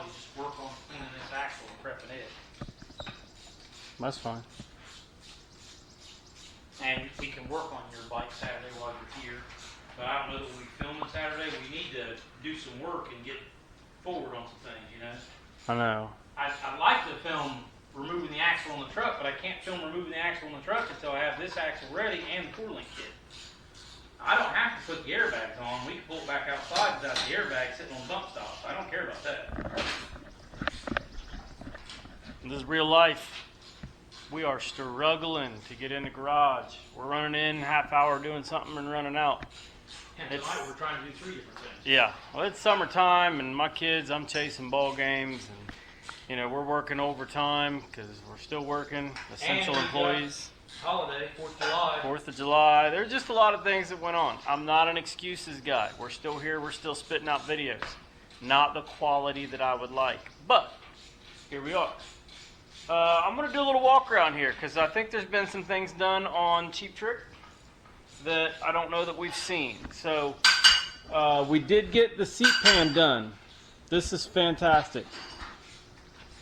always just work on cleaning this axle and prepping it. That's fine. And we can work on your bike Saturday while you're here. But I don't know that we'll be filming Saturday. We need to do some work and get forward on some things, you know? I know. I'd like to film removing the axle on the truck, but I can't film removing the axle on the truck until I have this axle ready and the core link kit. I don't have to put the airbags on. We can pull it back outside without the airbag sitting on bump stops. I don't care about that. This is real life. We are struggling to get in the garage. We're running in, half hour doing something and running out. And tonight we're trying to do 3 different things. Yeah, well, it's summertime and my kids, I'm chasing ball games and, you know, we're working overtime because we're still working, essential employees. Holiday, 4th of July. 4th of July. There's just a lot of things that went on. I'm not an excuses guy. We're still here. We're still spitting out videos. Not the quality that I would like. But here we are. I'm going to do a little walk around here because I think there's been some things done on Cheap Trick that I don't know that we've seen. So we did get the seat pan done. This is fantastic.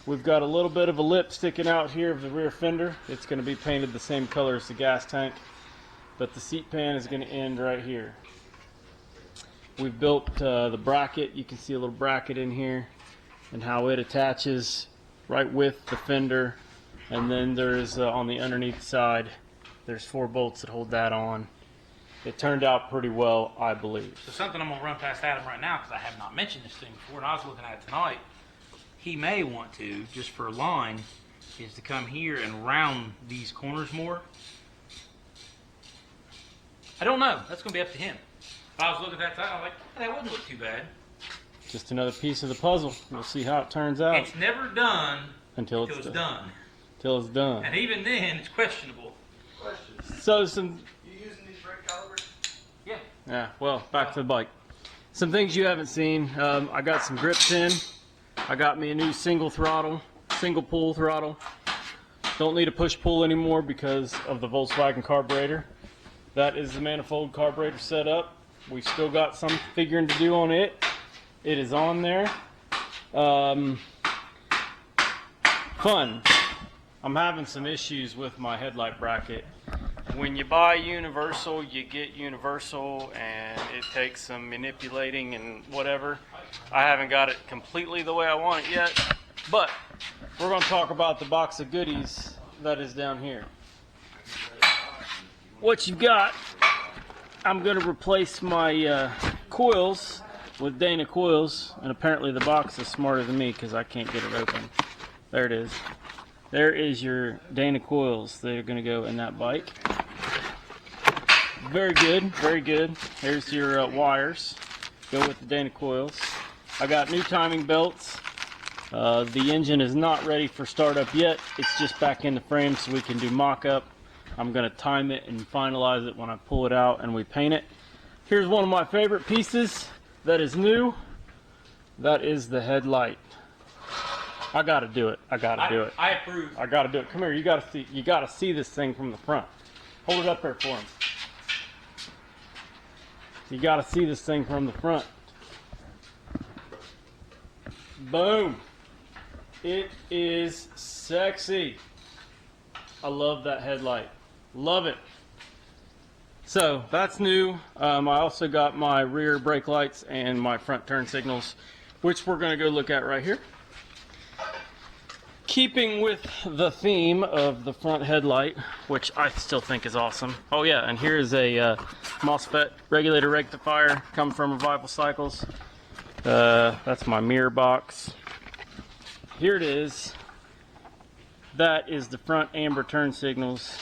We've got a little bit of a lip sticking out here of the rear fender. It's going to be painted the same color as the gas tank, but the seat pan is going to end right here. We've built the bracket. You can see a little bracket in here and how it attaches right with the fender, and then there's on the underneath side there's 4 bolts that hold that on. It turned out pretty well, I believe. So something I'm going to run past Adam right now because I have not mentioned this thing before and I was looking at it tonight. He may want to, just for a line, is to come here and round these corners more. I don't know. That's going to be up to him. If I was looking at that time, I was like, hey, that wouldn't look too bad. Just another piece of the puzzle. We'll see how it turns out. It's never done until it's done. Until it's done. And even then, it's questionable. So some... You using these brake calibers? Yeah. Yeah, well, back to the bike. Some things you haven't seen. I got some grips in. I got me a new single pull throttle. Don't need a push-pull anymore because of the Volkswagen carburetor. That is the manifold carburetor set up. We've still got some figuring to do on it. It is on there. Fun. I'm having some issues with my headlight bracket. When you buy Universal, you get Universal, and it takes some manipulating and whatever. I haven't got it completely the way I want it yet, but we're going to talk about the box of goodies that is down here. What you've got, I'm going to replace my coils with Dana coils, and apparently the box is smarter than me because I can't get it open. There it is. There is your Dana coils. They're going to go in that bike. Very good, very good. There's your wires. Go with the Dana coils. I got new timing belts. The engine is not ready for startup yet. It's just back in the frame so we can do mock-up. I'm going to time it and finalize it when I pull it out and we paint it. Here's one of my favorite pieces that is new. That is the headlight. I got to do it. I got to do it. I approve. I got to do it. Come here. You got to see this thing from the front. Hold it up there for him. You got to see this thing from the front. Boom. It is sexy. I love that headlight. Love it. So that's new. I also got my rear brake lights and my front turn signals, which we're going to go look at right here. Keeping with the theme of the front headlight, which I still think is awesome. Oh yeah, and here's a MOSFET regulator rectifier, come from Revival Cycles. That's my mirror box. Here it is. That is the front amber turn signals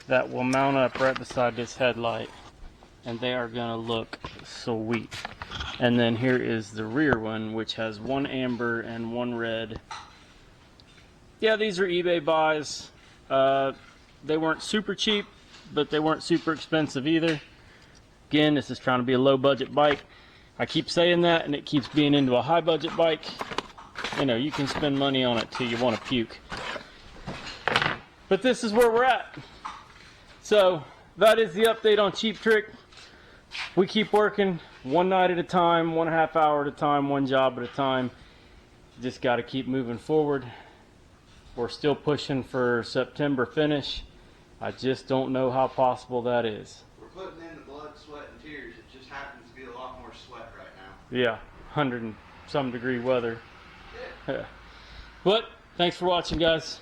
that will mount up right beside this headlight, and they are gonna look sweet. And then here is the rear one, which has one amber and one red. Yeah, these are eBay buys. They weren't super cheap, but they weren't super expensive either. Again, this is trying to be a low budget bike. I keep saying that and it keeps being into a high budget bike. You know, you can spend money on it till you want to puke. But this is where we're at. So that is the update on Cheap Trick. We keep working one night at a time, 1.5 hour at a time, one job at a time. Just got to keep moving forward. We're still pushing for September finish. I just don't know how possible that is. We're putting in the blood, sweat, and tears. It just happens to be a lot more sweat right now. Yeah, 100 and some degree weather. Yeah. Yeah. But thanks for watching, guys.